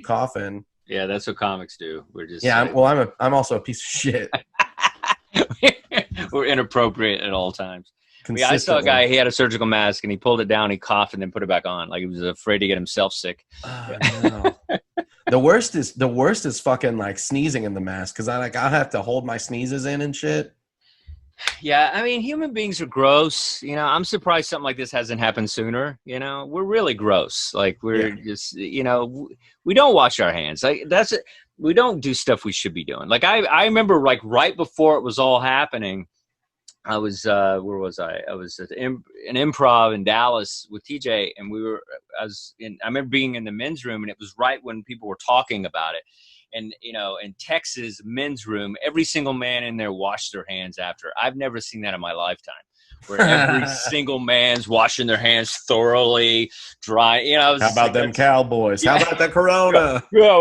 Chafin. Yeah, that's what comics do. We're just Yeah, I'm also a piece of shit. we're inappropriate at all times. Yeah, I saw a Consistently. guy. He had a surgical mask and he pulled it down. He coughed and then put it back on, like he was afraid to get himself sick. Oh, no. The worst is fucking like sneezing in the mask because I have to hold my sneezes in and shit. Yeah, I mean, human beings are gross. I'm surprised something like this hasn't happened sooner. We're really gross. Like we're just, we don't wash our hands. Like that's it. We don't do stuff we should be doing. Like I remember like right before it was all happening, I was where was I? I was at an improv in Dallas with TJ, and I remember being in the men's room, and it was right when people were talking about it. And in Texas men's room, every single man in there washed their hands after. I've never seen that in my lifetime, where every single man's washing their hands thoroughly, dry. How about them Cowboys? Yeah. How about the Corona? Yeah,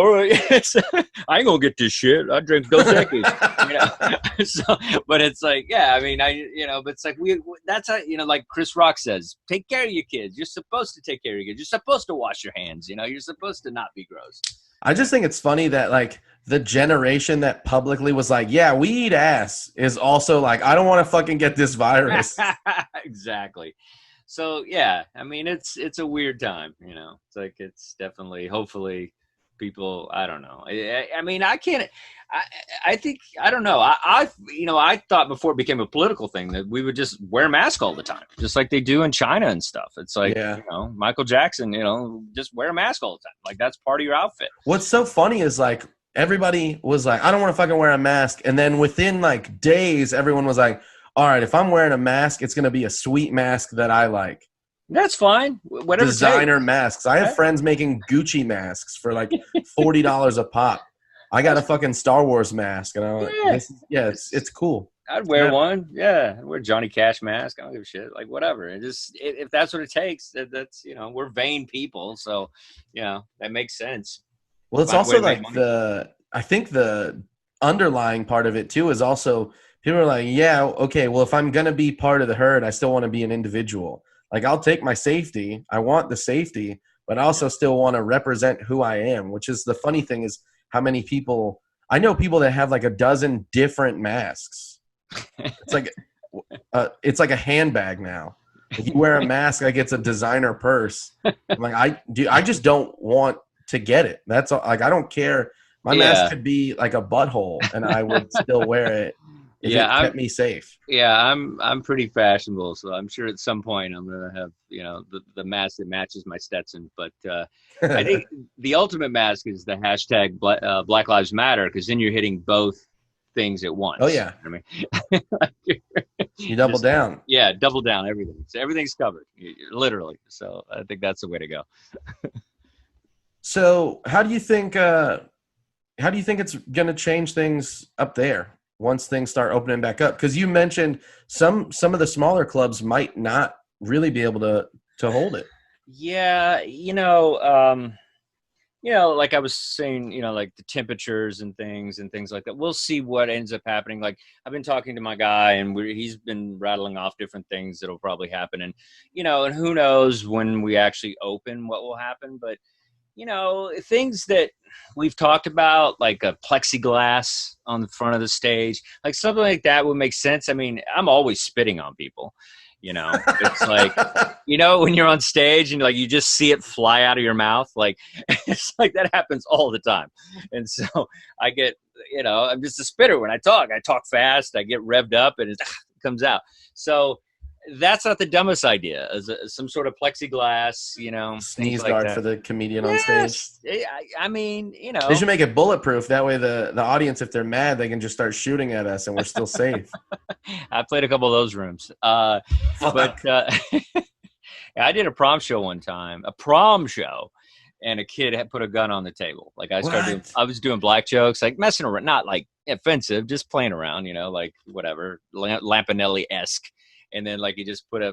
I ain't gonna get this shit. I drink Dos Equis. So, but it's like, yeah, I mean, but it's like that's how, like Chris Rock says, take care of your kids. You're supposed to take care of your kids. You're supposed to wash your hands. You're supposed to not be gross. I just think it's funny that like the generation that publicly was like, yeah, we eat ass is also like, I don't want to fucking get this virus. Exactly. So yeah, I mean, it's a weird time, it's like, it's definitely, hopefully people, I don't know. I mean, I can't, I think, I don't know. I thought before it became a political thing that we would just wear masks all the time, just like they do in China and stuff. It's like, Michael Jackson, just wear a mask all the time. Like that's part of your outfit. What's so funny is like, everybody was like, I don't want to fucking wear a mask. And then within like days, everyone was like, all right, if I'm wearing a mask, it's going to be a sweet mask that I like. That's fine. Whatever. Designer masks. I have friends making Gucci masks for like $40 a pop. I got a fucking Star Wars mask, and I'm like, it's cool. I'd wear one. Yeah, I'd wear Johnny Cash mask. I don't give a shit. Like whatever. And just if that's what it takes, that's we're vain people, so that makes sense. Well, it's also like I think the underlying part of it too is also people are like, yeah, okay, well, if I'm gonna be part of the herd, I still want to be an individual. Like I'll take my safety. I want the safety, but I also still want to represent who I am, which is the funny thing is how many people – I know people that have like a dozen different masks. It's like a handbag now. If you wear a mask, like it's a designer purse. I'm like, I just don't want to get it. That's all, like I don't care. My mask could be like a butthole, and I would still wear it. If it kept me safe. Yeah, I'm pretty fashionable, so I'm sure at some point I'm gonna have the mask that matches my Stetson. But I think the ultimate mask is the hashtag Black Lives Matter, because then you're hitting both things at once. Oh yeah, I mean, you double down. Yeah, double down everything. So everything's covered, literally. So I think that's the way to go. So how do you think it's gonna change things up there once things start opening back up? Because you mentioned some of the smaller clubs might not really be able to hold it. Yeah, like I was saying, like the temperatures and things like that. We'll see what ends up happening. Like I've been talking to my guy, and he's been rattling off different things that'll probably happen. And, and who knows when we actually open what will happen. But, things that we've talked about, like a plexiglass on the front of the stage, like something like that would make sense. I mean, I'm always spitting on people, it's like, when you're on stage and like, you just see it fly out of your mouth. Like, it's like that happens all the time. And so I get, I'm just a spitter when I talk fast, I get revved up and it comes out. So that's not the dumbest idea. Some sort of plexiglass, sneeze guard for the comedian on stage. I mean, they should make it bulletproof. That way, the audience, if they're mad, they can just start shooting at us, and we're still safe. I played a couple of those rooms, but I did a prom show one time. And a kid had put a gun on the table. Like I was doing black jokes, like messing around, not like offensive, just playing around, like whatever, Lampanelli-esque. And then like he just put a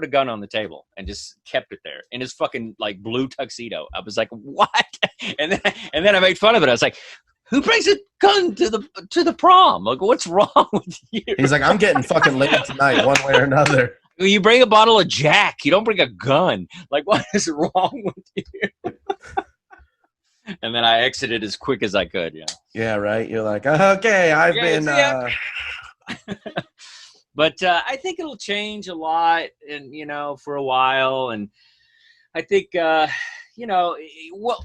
gun on the table and just kept it there in his fucking like blue tuxedo. I was like, what? And then I made fun of it. I was like, who brings a gun to the prom? Like, what's wrong with you? He's like, I'm getting fucking laid tonight, one way or another. You bring a bottle of Jack. You don't bring a gun. Like, what is wrong with you? And then I exited as quick as I could. Yeah, right. You're like, okay, I've Yeah, been. see ya. But I think it'll change a lot, and for a while. And I think well,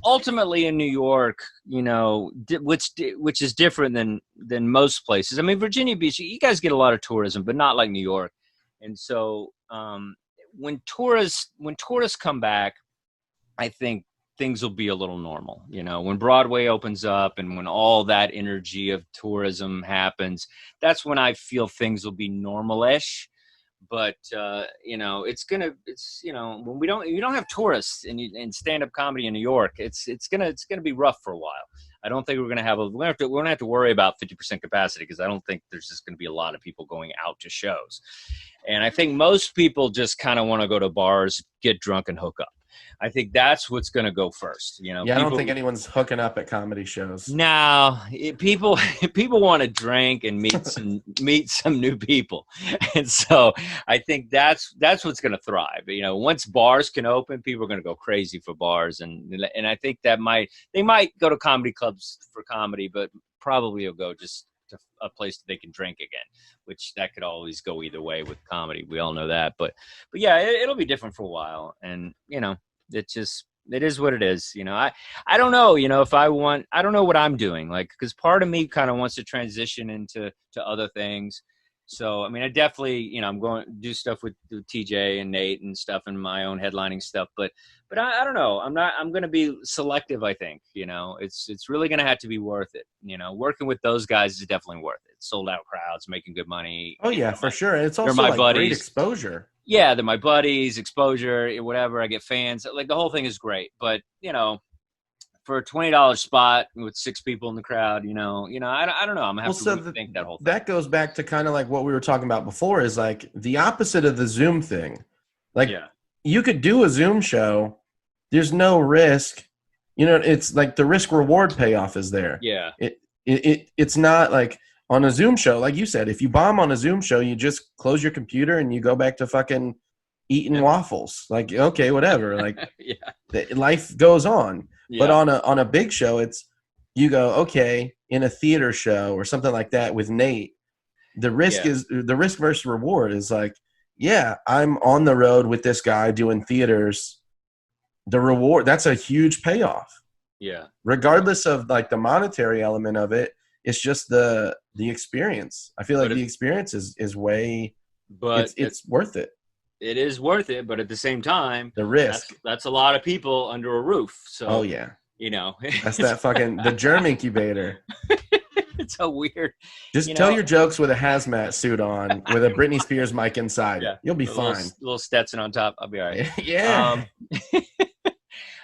ultimately in New York, which is different than most places. I mean, Virginia Beach, you guys get a lot of tourism, but not like New York. And so when tourists come back, I think things will be a little normal. When Broadway opens up and when all that energy of tourism happens, that's when I feel things will be normal-ish. But when you don't have tourists and stand-up comedy in New York, it's gonna be rough for a while. I don't think we're gonna have to worry about 50% capacity, because I don't think there's just gonna be a lot of people going out to shows. And I think most people just kind of want to go to bars, get drunk, and hook up. I think that's what's going to go first. Yeah, I don't think anyone's hooking up at comedy shows. No, people people want to drink and meet some new people, and so I think that's what's going to thrive. Once bars can open, people are going to go crazy for bars, and I think they might go to comedy clubs for comedy, but probably will go just to a place that they can drink again, which that could always go either way with comedy. We all know that, but yeah, it'll be different for a while, and it is what it is. I don't know, if I don't know what I'm doing, like, because part of me kind of wants to transition into other things. So, I mean, I definitely, I'm going to do stuff with TJ and Nate and stuff, and my own headlining stuff. But I don't know. I'm going to be selective. I think, it's really going to have to be worth it. Working with those guys is definitely worth it. Sold out crowds, making good money. Oh yeah, for sure. It's also my like buddies. Great exposure. Yeah, they're my buddies, exposure, whatever. I get fans. Like, the whole thing is great. But, for a $20 spot with 6 people in the crowd, I don't know. I'm gonna have to rethink that whole thing. That goes back to kind of like what we were talking about before, is like the opposite of the Zoom thing. Like, you could do a Zoom show, there's no risk. It's like the risk reward payoff is there. Yeah. It's not like on a Zoom show, like you said, if you bomb on a Zoom show, you just close your computer and you go back to fucking eating waffles. Like, okay, whatever. Like, life goes on. Yeah. But on a big show, it's you go, okay, in a theater show or something like that with Nate, the risk versus reward is like, yeah, I'm on the road with this guy doing theaters. The reward, that's a huge payoff. Yeah. Regardless of like the monetary element of it, it's just the experience. I feel like the experience is way, but it's worth it. It is worth it, but at the same time, the risk. That's a lot of people under a roof. So, oh yeah, that's that fucking the germ incubator. It's so weird. Just tell your jokes with a hazmat suit on, with a Britney Spears mic inside. Yeah. You'll be fine. Little Stetson on top. I'll be all right. Yeah.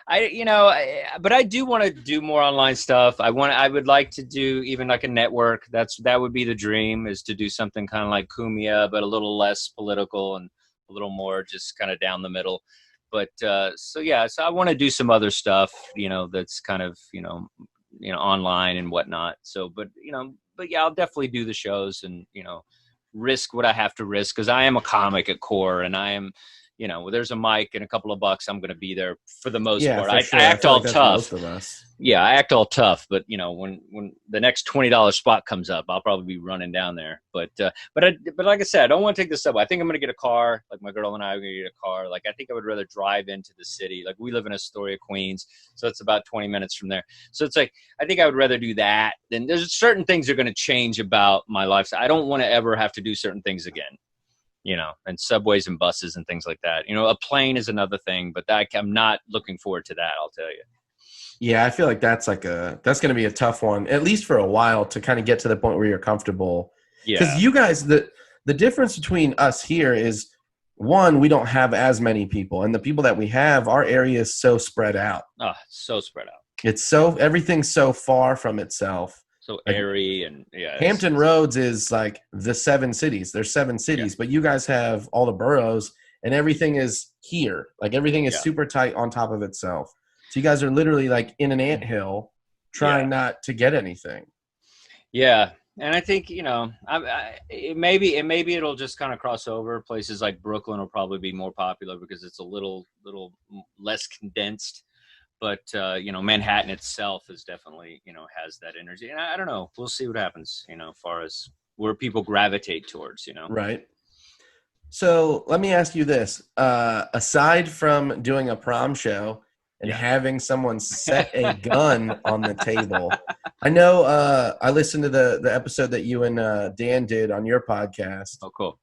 But I do want to do more online stuff. I would like to do even like a network. That would be the dream, is to do something kind of like Kumia, but a little less political and a little more just kind of down the middle. But so I want to do some other stuff, that's kind of, online and whatnot. So, but yeah, I'll definitely do the shows and, risk what I have to risk, because I am a comic at core, and I am, there's a mic and a couple of bucks, I'm going to be there for the most part. I act all tough. Most of us. Yeah, I act all tough, but when the next $20 spot comes up, I'll probably be running down there. But like I said, I don't want to take the subway. I think I'm going to get a car. Like, my girl and I are going to get a car. Like, I think I would rather drive into the city. Like, we live in Astoria, Queens, so it's about 20 minutes from there. So it's like, I think I would rather do that. Then there's certain things that are going to change about my lifestyle. I don't want to ever have to do certain things again. And subways and buses and things like that. A plane is another thing, but I'm not looking forward to that, I'll tell you. Yeah, I feel like that's going to be a tough one, at least for a while, to kind of get to the point where you're comfortable. Yeah. Because you guys, the difference between us here is, one, we don't have as many people, and the people that we have, our area is so spread out. Oh, so spread out. Everything's so far from itself. So airy, and Hampton Roads is like the 7 cities. There's 7 cities, but you guys have all the boroughs, and everything is here. Like, everything is super tight on top of itself. So you guys are literally like in an anthill trying not to get anything. Yeah. And I think, maybe it'll just kind of cross over. Places like Brooklyn will probably be more popular because it's a little less condensed. but Manhattan itself is definitely, has that energy. And I don't know. We'll see what happens, as far as where people gravitate towards, Right. So let me ask you this. Aside from doing a prom show and Yeah. having someone set a gun on the table, I know I listened to the episode that you and Dan did on your podcast Oh, cool.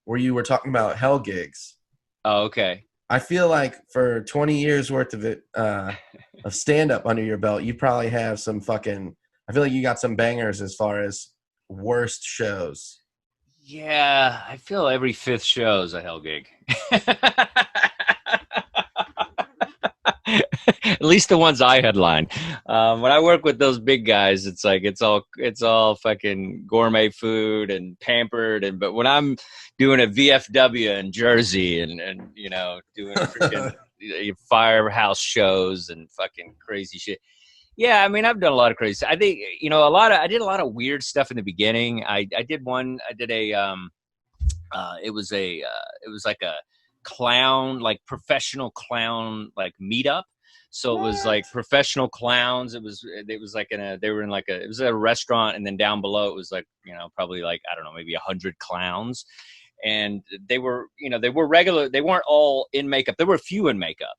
where you were talking about hell gigs. Oh, okay. I feel like for 20 years worth of it of stand up under your belt, you probably have some fucking. I feel like you got some bangers as far as worst shows. Yeah, I feel every fifth show is a hell gig. At least the ones I headline. When I work with those big guys, it's like it's all fucking gourmet food and pampered. But when I'm doing a VFW in Jersey and doing freaking firehouse shows and fucking crazy shit. Yeah, I mean, I've done a lot of crazy. I think I did a lot of weird stuff in the beginning. I did a it was like a clown, like professional clown, like meetup. So it was like professional clowns. It was like they were in like it was a restaurant, and then down below it was like, probably like, I don't know, maybe 100 clowns. And they were regular. They weren't all in makeup. There were a few in makeup,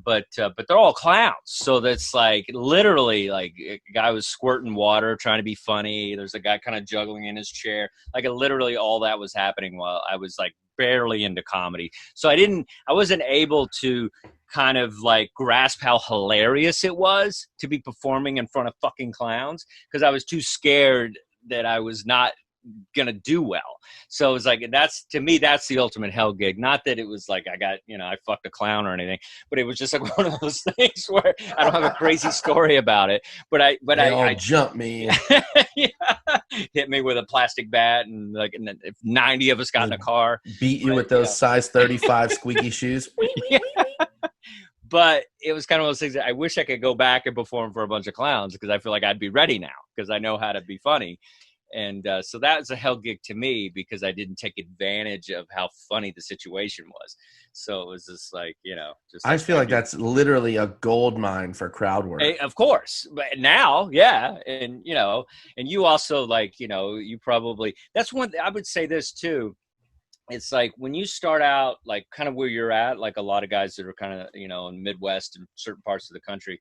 but they're all clowns. So that's like literally like a guy was squirting water trying to be funny. There's a guy kind of juggling in his chair. Like literally all that was happening while I was like barely into comedy. So I wasn't able to kind of like grasp how hilarious it was to be performing in front of fucking clowns, because I was too scared that I was not gonna do well. So it's like, that's, to me, that's the ultimate hell gig. Not that it was like I got, I fucked a clown or anything, but it was just like one of those things where I don't have a crazy story about it, but I jump me. Yeah, hit me with a plastic bat, and like, and then if 90 of us got in a car, beat you with those size 35 squeaky shoes. Yeah. But it was kind of one of those things that I wish I could go back and perform for a bunch of clowns, because I feel like I'd be ready now, because I know how to be funny. And so that was a hell gig to me, because I didn't take advantage of how funny the situation was. So it was just like, just. I feel like that's literally a gold mine for crowd work. Of course. But now, yeah. And, and you also like, you probably, that's one, I would say this too. It's like when you start out, like kind of where you're at, like a lot of guys that are kind of, in the Midwest and certain parts of the country,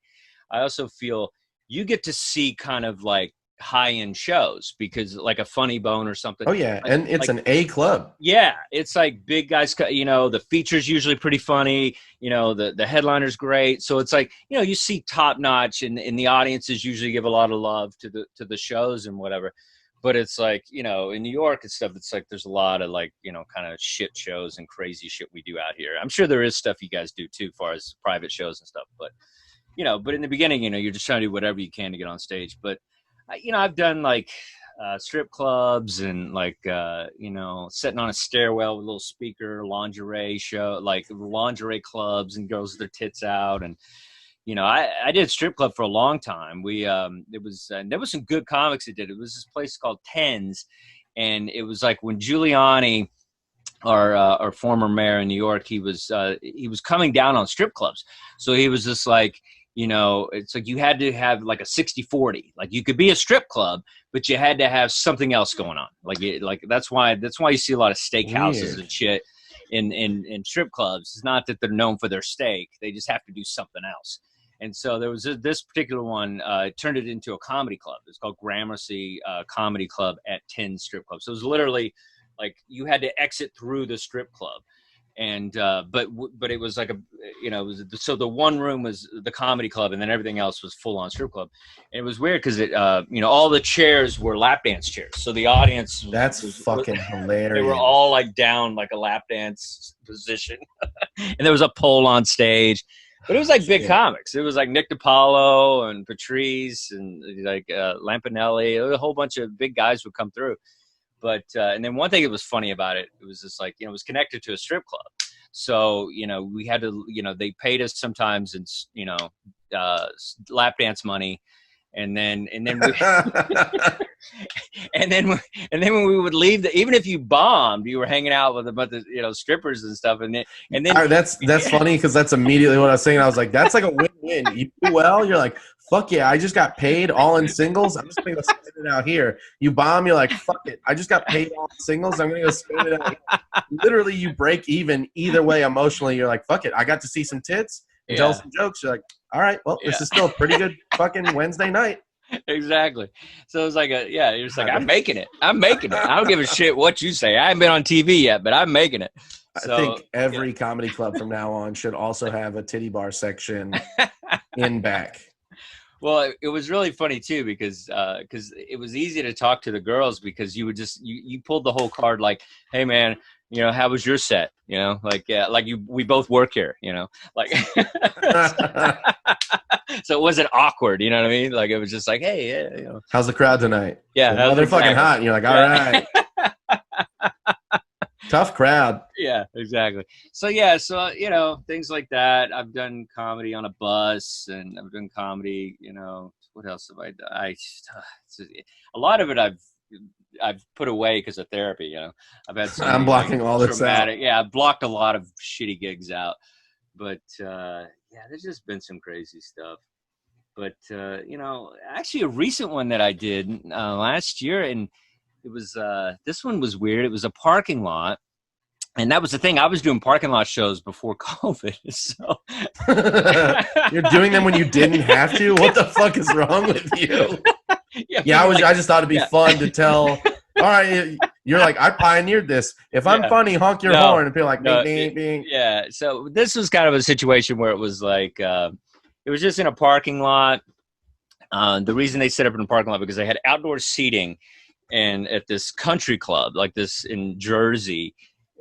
I also feel you get to see kind of like high-end shows, because like a Funny Bone or something. Oh yeah, like, and it's like, an A club. Yeah, it's like big guys. The feature's usually pretty funny. The headliner's great. So it's like, you see top notch, and the audiences usually give a lot of love to the shows and whatever. But it's like, in New York and stuff, it's like there's a lot of like, kind of shit shows and crazy shit we do out here. I'm sure there is stuff you guys do too, as far as private shows and stuff. But but in the beginning, you're just trying to do whatever you can to get on stage. But I've done like strip clubs and like, sitting on a stairwell with a little speaker, lingerie show, like lingerie clubs and girls with their tits out. And, I did strip club for a long time. There was some good comics that did it. It was this place called Tens. And it was like when Giuliani, our former mayor in New York, he was coming down on strip clubs. So he was just like, it's like you had to have like a 60-40. Like you could be a strip club, but you had to have something else going on. Like that's why you see a lot of steakhouses Weird. and shit in strip clubs. It's not that they're known for their steak; they just have to do something else. And so there was this particular one, turned it into a comedy club. It's called Gramercy Comedy Club at 10 Strip Club. So it was literally like you had to exit through the strip club. And but it was like so the one room was the comedy club, and then everything else was full on strip club. And it was weird because it all the chairs were lap dance chairs, so the audience was fucking hilarious. They were all like down like a lap dance position, and there was a pole on stage. But it was like big comics. It was like Nick DiPaolo and Patrice and like Lampanelli. A whole bunch of big guys would come through. But and then one thing that was funny about it, it was just like, it was connected to a strip club. So, we had to, they paid us sometimes in, lap dance money. and then we and then when we would leave, even if you bombed, you were hanging out with a bunch of strippers and stuff, and then that's funny because that's immediately what I was saying. I was like, that's like a win-win. You do well, you're like, fuck yeah, I just got paid all in singles. I'm just gonna go spend it out here. You bomb, you're like, fuck it, I just got paid all in singles. I'm gonna go spend it out here. Literally, you break even either way emotionally. You're like, fuck it, I got to see some tits and tell some jokes. You're like, all right, well, this is still a pretty good fucking Wednesday night. Exactly. So it's like you're just like, I'm making it. I don't give a shit what you say. I haven't been on TV yet, but I'm making it. So, I think every comedy club from now on should also have a titty bar section in back. Well, it was really funny too because it was easy to talk to the girls because you would just you pulled the whole card like, hey man, how was your set? Like we both work here, like so it wasn't awkward, you know what I mean? Like it was just like, hey, yeah, how's the crowd tonight? Yeah, well, they're fucking hot. And you're like, all right. Tough crowd. Yeah, exactly. So things like that. I've done comedy on a bus, and I've done comedy. What else have I done? A lot of it I've put away because of therapy. I've had some. I'm blocking all this out. Yeah, I've blocked a lot of shitty gigs out. But there's just been some crazy stuff. But actually, a recent one that I did last year, and it was this one was weird. It was a parking lot. And that was the thing. I was doing parking lot shows before COVID. So you're doing them when you didn't have to? What the fuck is wrong with you? I just thought it'd be fun to tell. All right, you're like, I pioneered this. If I'm funny, honk your horn and be like, bing, bing. Yeah. So this was kind of a situation where it was like, it was just in a parking lot. The reason they set up in a parking lot because they had outdoor seating, and at this country club like this in Jersey.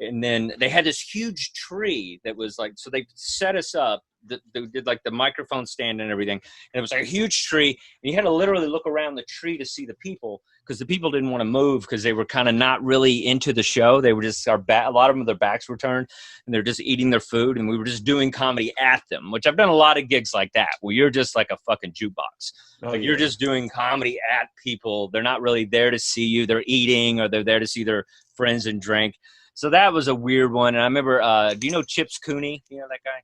And then they had this huge tree that was like, so they set us up. They did like the microphone stand and everything. And it was like a huge tree. And you had to literally look around the tree to see the people because the people didn't want to move because they were kind of not really into the show. They were just, a lot of them, their backs were turned and they're just eating their food. And we were just doing comedy at them, which I've done a lot of gigs like that where you're just like a fucking jukebox. You're just doing comedy at people. They're not really there to see you. They're eating or they're there to see their friends and drink. So that was a weird one. And I remember, do you know Chips Cooney? You know that guy?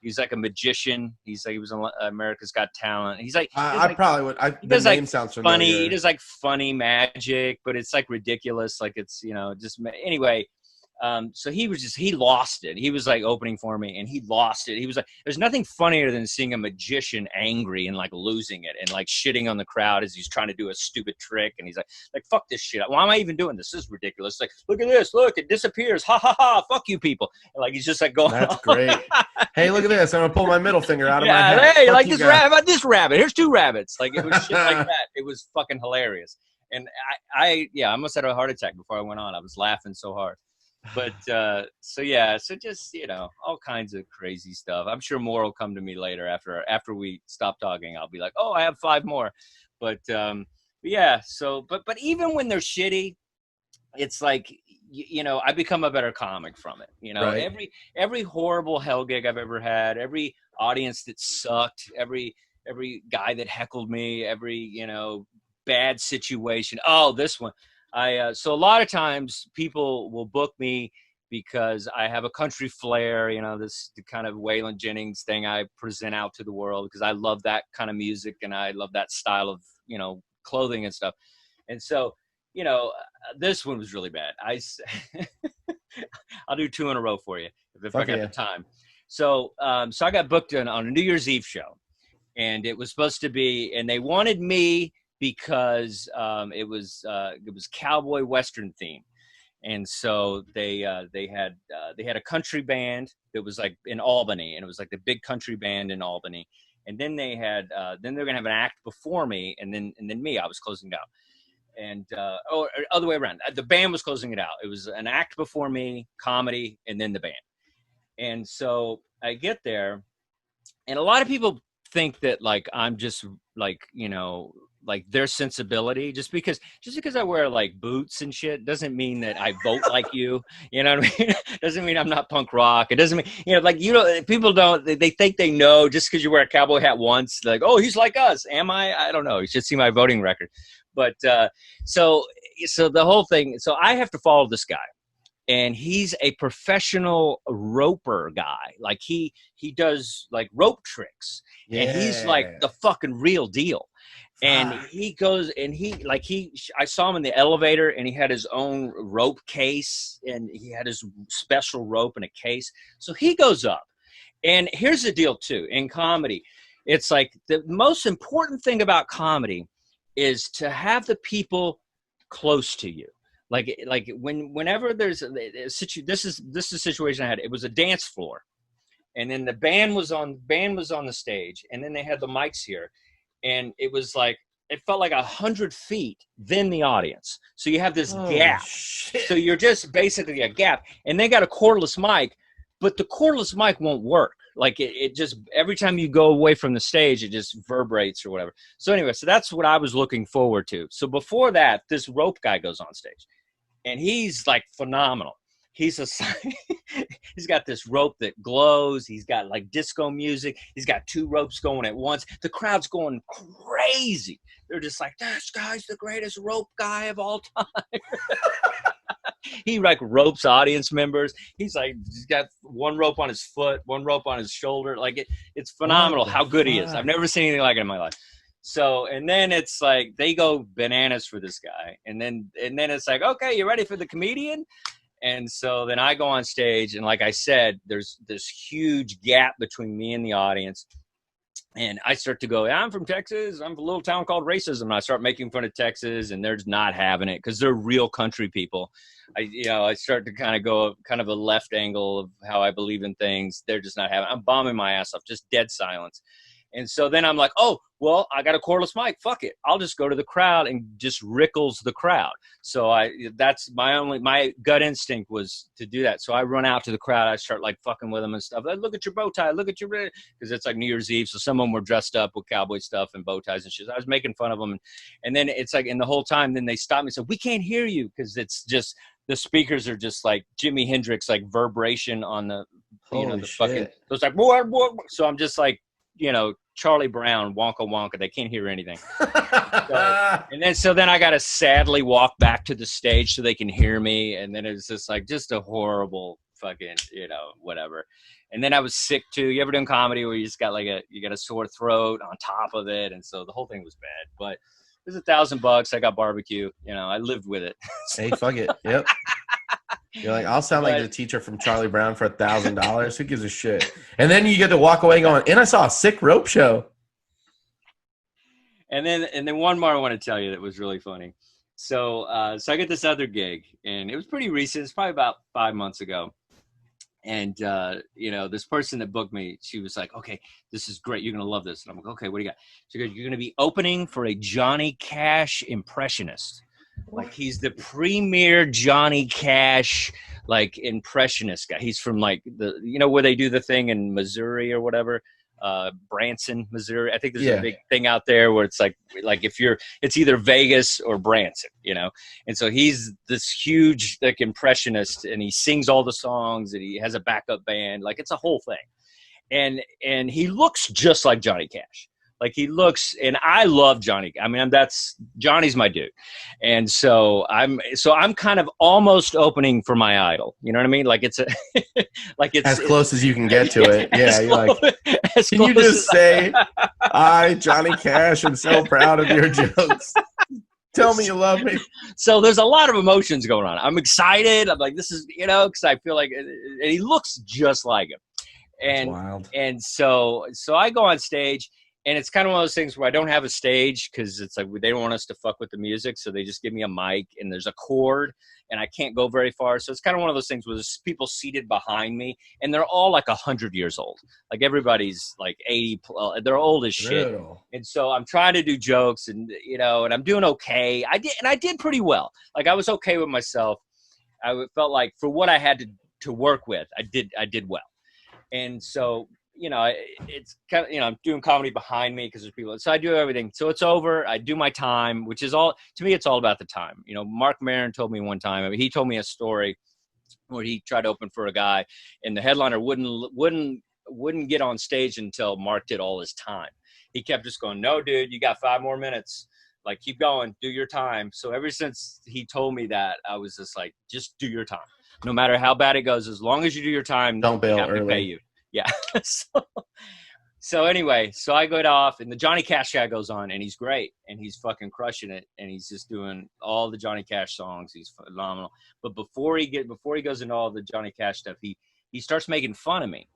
He's like a magician. He was on America's Got Talent. He's like, I probably would. The name sounds familiar. Funny. He does like funny magic, but it's like ridiculous. Like it's, just anyway. So he lost it. He was like opening for me and he lost it. He was like, there's nothing funnier than seeing a magician angry and like losing it and like shitting on the crowd as he's trying to do a stupid trick. And he's like, fuck this shit. Why am I even doing this? This is ridiculous. Like, look at this. Look, it disappears. Ha ha ha. Fuck you people. And like, he's just like going. That's great. Hey, look at this. I'm going to pull my middle finger out of my head. Hey, like this rabbit, about this rabbit. Here's 2 rabbits. Like it was shit like that. It was fucking hilarious. And I almost had a heart attack before I went on. I was laughing so hard. But so just all kinds of crazy stuff. I'm sure more will come to me later after we stop talking. I'll be like, oh, I have 5 more. But but even when they're shitty, it's like I become a better comic from it. Right. Every horrible hell gig I've ever had, every audience that sucked, every guy that heckled me, every bad situation. Oh, this one. So a lot of times people will book me because I have a country flair, this kind of Waylon Jennings thing I present out to the world because I love that kind of music and I love that style of, clothing and stuff. And so, this one was really bad. I'll do 2 in a row for you if I got the time. So I got booked on a New Year's Eve show and it was supposed to be, and they wanted me because it was cowboy western theme, and so they had a country band that was like in Albany, and it was like the big country band in Albany, and then they had then they're gonna have an act before me, and then me, I was closing it out, and or other way around, the band was closing it out. It was an act before me, comedy, and then the band, and so I get there, and a lot of people think that like I'm just like like their sensibility. Just because I wear like boots and shit doesn't mean that I vote like you. You know what I mean? Doesn't mean I'm not punk rock. It doesn't mean, you know, like, you know, people don't, they think they know just because you wear a cowboy hat once, like, oh, he's like us. Am I? I don't know. You should see my voting record. But so the whole thing. So I have to follow this guy. And he's a professional roper guy. Like he does like rope tricks. Yeah. And he's like the fucking real deal. And he goes and I saw him in the elevator and he had his own rope case and he had his special rope in a case. So he goes up. And here's the deal too, in comedy, it's like the most important thing about comedy is to have the people close to you. Like whenever there's this is a situation I had. It was a dance floor, and then the band was on the stage, and then they had the mics here, and it was like it felt like 100 feet then the audience. So you have this gap. Shit. So you're just basically a gap, and they got a cordless mic, but the cordless mic won't work. Like it just every time you go away from the stage, it just vibrates or whatever. So anyway, so that's what I was looking forward to. So before that, this rope guy goes on stage. And he's like phenomenal. He's got this rope that glows. He's got like disco music. He's got 2 ropes going at once. The crowd's going crazy. They're just like, this guy's the greatest rope guy of all time. He like ropes audience members. He's got 1 rope on his foot, 1 rope on his shoulder. Like it's phenomenal how good he is. I've never seen anything like it in my life. So, and then it's like, they go bananas for this guy. And then it's like, okay, you ready for the comedian? And so then I go on stage. And like I said, there's this huge gap between me and the audience. And I start to go, I'm from Texas. I'm from a little town called Racism. And I start making fun of Texas and they're just not having it because they're real country people. I start to kind of go kind of a left angle of how I believe in things. They're just not having it. I'm bombing my ass off, just dead silence. And so then I'm like, oh, well, I got a cordless mic. Fuck it. I'll just go to the crowd and just rickles the crowd. So that's my gut instinct was to do that. So I run out to the crowd. I start like fucking with them and stuff. Like, look at your bow tie. Look at your, because it's like New Year's Eve. So some of them were dressed up with cowboy stuff and bow ties and shit. I was making fun of them. And then it's like, and the whole time, then they stop me and say, we can't hear you. Cause it's just, the speakers are just like Jimi Hendrix, like vibration on the, the fucking, so it's like, so I'm just like, Charlie Brown, Wonka Wonka. They can't hear anything. So then I got to sadly walk back to the stage so they can hear me. And then it was just a horrible fucking, whatever. And then I was sick too. You ever done comedy where you just got you got a sore throat on top of it? And so the whole thing was bad, but it was $1,000. I got barbecue. I lived with it. Hey, fuck it. Yep. You're like, I'll sound like the teacher from Charlie Brown for $1,000. Who gives a shit? And then you get to walk away going, and I saw a sick rope show. And then one more I want to tell you that was really funny. So I get this other gig, and it was pretty recent. It's probably about 5 months ago. And, this person that booked me, she was like, okay, this is great. You're going to love this. And I'm like, okay, what do you got? She goes, you're going to be opening for a Johnny Cash impressionist. Like he's the premier Johnny Cash, like impressionist guy. He's from like where they do the thing in Missouri or whatever, Branson, Missouri. I think there's a big thing out there where it's like it's either Vegas or Branson, And so he's this huge like impressionist, and he sings all the songs, and he has a backup band. Like it's a whole thing, and he looks just like Johnny Cash. Like he looks, and I love Johnny. I mean, Johnny's my dude. And so I'm kind of almost opening for my idol. You know what I mean? Like it's as close as you can get to it. Yeah. You're like, can you just say, I, Johnny Cash, am so proud of your jokes. Tell me you love me. So there's a lot of emotions going on. I'm excited. I'm like, this is, because I feel like, and he looks just like him. And, that's wild. And so I go on stage. And it's kind of one of those things where I don't have a stage because it's like they don't want us to fuck with the music. So they just give me a mic and there's a cord and I can't go very far. So it's kind of one of those things where there's people seated behind me and they're all like 100 years old. Like everybody's like 80. They're old as shit. Brutal. And so I'm trying to do jokes and, and I'm doing okay. I did pretty well. Like I was okay with myself. I felt like for what I had to work with, I did well. And so, it's kind of, I'm doing comedy behind me because there's people. So I do everything. So it's over. I do my time, which is all, to me, it's all about the time. Mark Maron told me one time, he told me a story where he tried to open for a guy and the headliner wouldn't get on stage until Mark did all his time. He kept just going, no, dude, you got 5 more minutes. Like, keep going, do your time. So ever since he told me that, I was just like, just do your time. No matter how bad it goes, as long as you do your time, don't bail early. To pay you. Yeah. So anyway, so I go off and the Johnny Cash guy goes on and he's great and he's fucking crushing it and he's just doing all the Johnny Cash songs. He's phenomenal. But before he goes into all the Johnny Cash stuff, he starts making fun of me.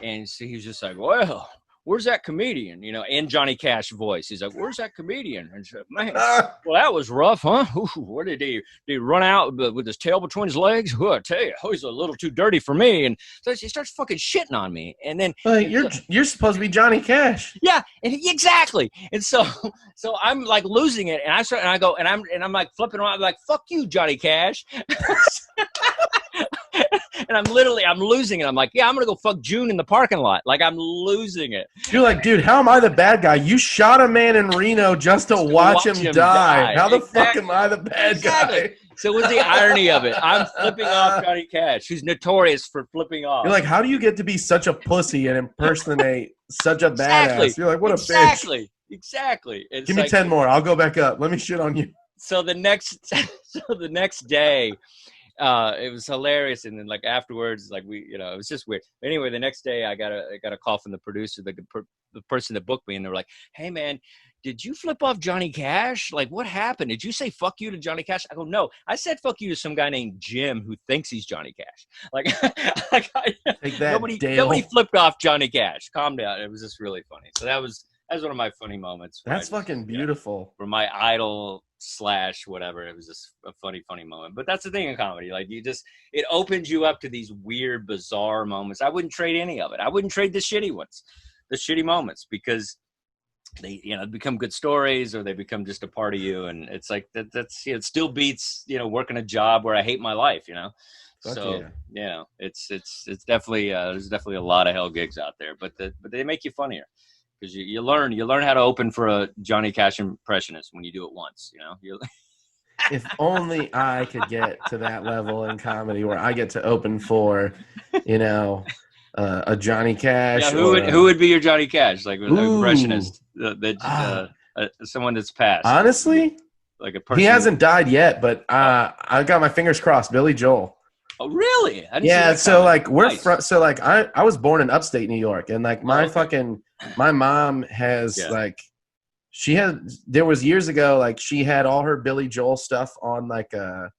And so he's just like, well, where's that comedian? In Johnny Cash voice. He's like, where's that comedian? And said, man, well, that was rough, huh? Ooh, what did he run out with his tail between his legs? Oh, I tell you, he's a little too dirty for me. And so he starts fucking shitting on me. And then you're supposed to be Johnny Cash. Yeah, exactly. And so I'm like losing it, and I go, and I'm like flipping around, I'm like, fuck you, Johnny Cash. And I'm losing it. I'm like, yeah, I'm going to go fuck June in the parking lot. Like, I'm losing it. You're like, dude, how am I the bad guy? You shot a man in Reno just to watch him die. How the fuck am I the bad guy? So what's the irony of it? I'm flipping off Johnny Cash, who's notorious for flipping off. You're like, how do you get to be such a pussy and impersonate such a badass? You're like, what a bitch. Exactly. Give me 10 more. I'll go back up. Let me shit on you. So the next day, it was hilarious, and then like afterwards, like it was just weird. Anyway, the next day I got a call from the producer, the person that booked me, and they were like, "Hey man, did you flip off Johnny Cash? Like, what happened? Did you say fuck you to Johnny Cash?" I go, "No, I said fuck you to some guy named Jim who thinks he's Johnny Cash." Like, take that, nobody flipped off Johnny Cash. Calm down. It was just really funny. So that was one of my funny moments. That's fucking beautiful. For my idol / whatever, it was just a funny moment. But that's the thing in comedy, like it opens you up to these weird, bizarre moments. I wouldn't trade any of it. I wouldn't trade the shitty ones, the shitty moments, because they become good stories, or they become just a part of you. And it's like that's it still beats working a job where I hate my life. So it's definitely there's definitely a lot of hell gigs out there, but they make you funnier. Because you learn how to open for a Johnny Cash impressionist when you do it once, If only I could get to that level in comedy where I get to open for, a Johnny Cash. Yeah, who would be your Johnny Cash? Like an impressionist, someone that's passed. Honestly, like a person. He hasn't died yet, but I got my fingers crossed. Billy Joel. Oh, really? Yeah. So like I was born in upstate New York, and like my mom has there was years ago, like she had all her Billy Joel stuff on like our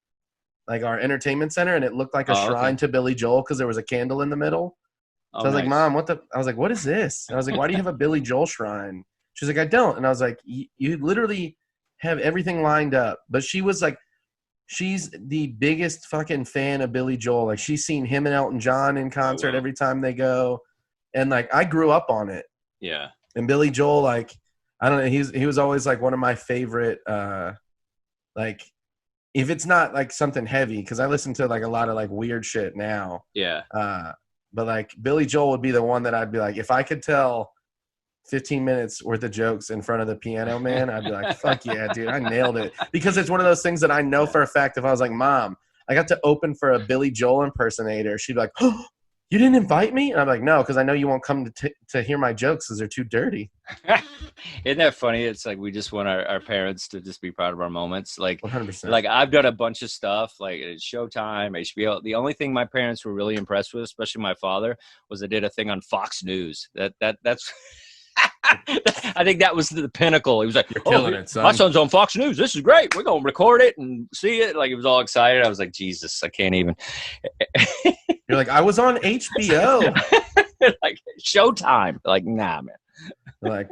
entertainment center, and it looked like a shrine to Billy Joel because there was a candle in the middle. So I was like, Mom, I was like, what is this? And I was like, why do you have a Billy Joel shrine? She's like, I don't. And I was like, you literally have everything lined up. But she was like, she's the biggest fucking fan of Billy Joel. Like, she's seen him and Elton John in concert every time they go. And like, I grew up on it. Yeah. And Billy Joel, like, I don't know, he was always like one of my favorite, like, if it's not like something heavy, because I listen to like a lot of like weird shit now. Yeah. But like Billy Joel would be the one that I'd be like, if I could tell 15 minutes worth of jokes in front of the piano man, I'd be like, fuck yeah, dude, I nailed it. Because it's one of those things that I know for a fact, if I was like, Mom, I got to open for a Billy Joel impersonator, she'd be like, oh, you didn't invite me? And I'm like, no, because I know you won't come to hear my jokes because they're too dirty. Isn't that funny? It's like we just want our parents to just be proud of our moments. Like 100%. Like I've done a bunch of stuff, like Showtime, HBO. The only thing my parents were really impressed with, especially my father, was I did a thing on Fox News. That's I think that was the pinnacle. He was like, "You're killing it, son. My son's on Fox News. This is great. We're gonna record it and see it." Like, he was all excited. I was like, Jesus, I can't even. You're like, I was on HBO. Like, Showtime. Like, nah, man. Like,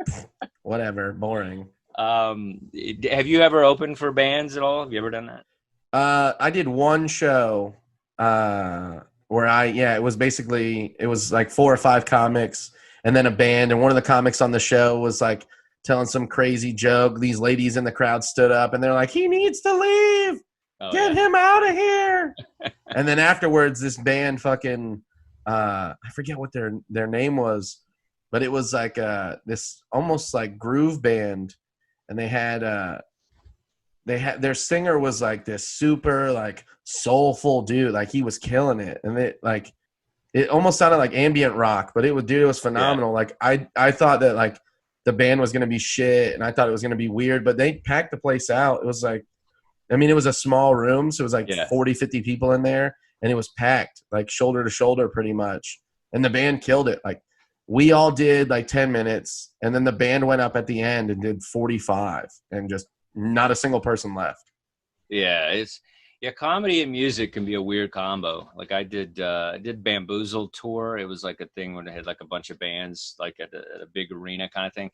whatever, boring. Have you ever opened for bands at all? Have you ever done that? I did one show where it was like 4 or 5 comics and then a band, and one of the comics on the show was like telling some crazy joke. These ladies in the crowd stood up and they're like, he needs to leave. Get him out of here. And then afterwards, this band fucking I forget what their name was, but it was like this almost like groove band, and they had their singer was like this super like soulful dude, like he was killing it, and it almost sounded like ambient rock, but it was phenomenal. Like I thought that like the band was gonna be shit, and I thought it was gonna be weird, but they packed the place out. It was like, I mean, it was a small room, so it was like 40, 50 people in there, and it was packed like shoulder to shoulder pretty much, and the band killed it. Like we all did like 10 minutes, and then the band went up at the end and did 45, and just not a single person left. Yeah, comedy and music can be a weird combo. Like I did Bamboozled tour. It was like a thing when they had like a bunch of bands like at a big arena kind of thing,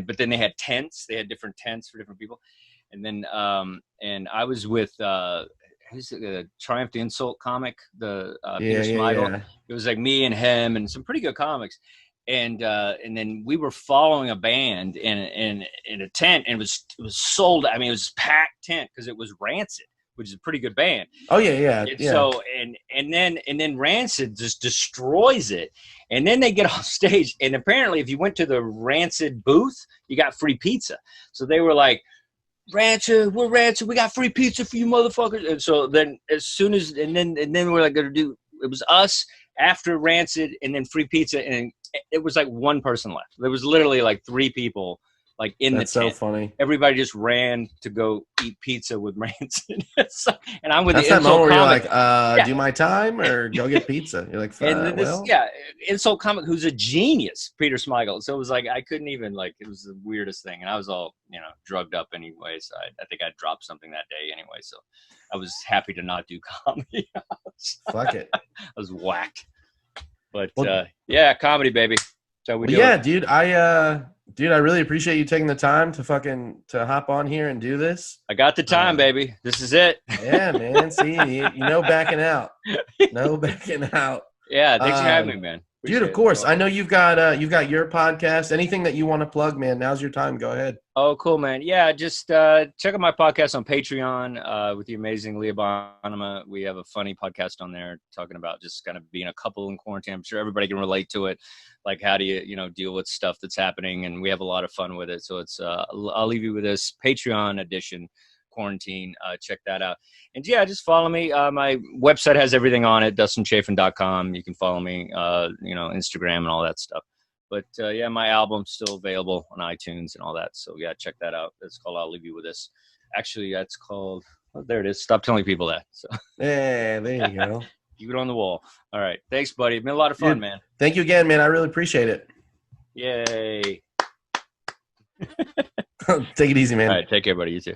but then they had tents. They had different tents for different people, and then and I was with who's the Triumph the Insult comic, the Peter Smigel. Yeah. It was like me and him and some pretty good comics. And then we were following a band in a tent, and it was sold. I mean, it was packed tent because it was Rancid, which is a pretty good band. Oh yeah. So and then Rancid just destroys it, and then they get off stage, and apparently, if you went to the Rancid booth, you got free pizza. So they were like, Rancid, we're Rancid, we got free pizza for you motherfuckers. And so then then we're like gonna do. It was us after Rancid, and then free pizza, and it was like one person left. There was literally like 3 people like in the tent. That's so funny. Everybody just ran to go eat pizza with Rancid. And I'm with That's the that moment insult where comic. You're like, do my time or go get pizza? You're like, insult comic who's a genius, Peter Smigel. So it was like I couldn't even like, it was the weirdest thing, and I was all drugged up anyway. So I think I dropped something that day anyway. So I was happy to not do comedy. Fuck it. I was whacked. But comedy, baby. So dude. I really appreciate you taking the time to hop on here and do this. I got the time, baby. This is it. Yeah, man. See, backing out. No backing out. Yeah, thanks for having me, man. Dude, of course. I know you've got your podcast. Anything that you want to plug, man, now's your time. Go ahead. Oh, cool, man. Yeah, just check out my podcast on Patreon with the amazing Leah Bonema. We have a funny podcast on there talking about just kind of being a couple in quarantine. I'm sure everybody can relate to it. Like, how do you, deal with stuff that's happening? And we have a lot of fun with it. So it's I'll leave you with this Patreon edition, quarantine. Check that out. And yeah, just follow me. My website has everything on it, DustinChafin.com. You can follow me, Instagram and all that stuff. But my album's still available on iTunes and all that. So yeah, check that out. It's called I'll Leave You With This. Actually, that's called, there it is. Stop telling people that. So yeah, there you go. Keep it on the wall. All right. Thanks, buddy. It's been a lot of fun, dude, man. Thank you again, man. I really appreciate it. Yay. Take it easy, man. All right. Take care, buddy. You too.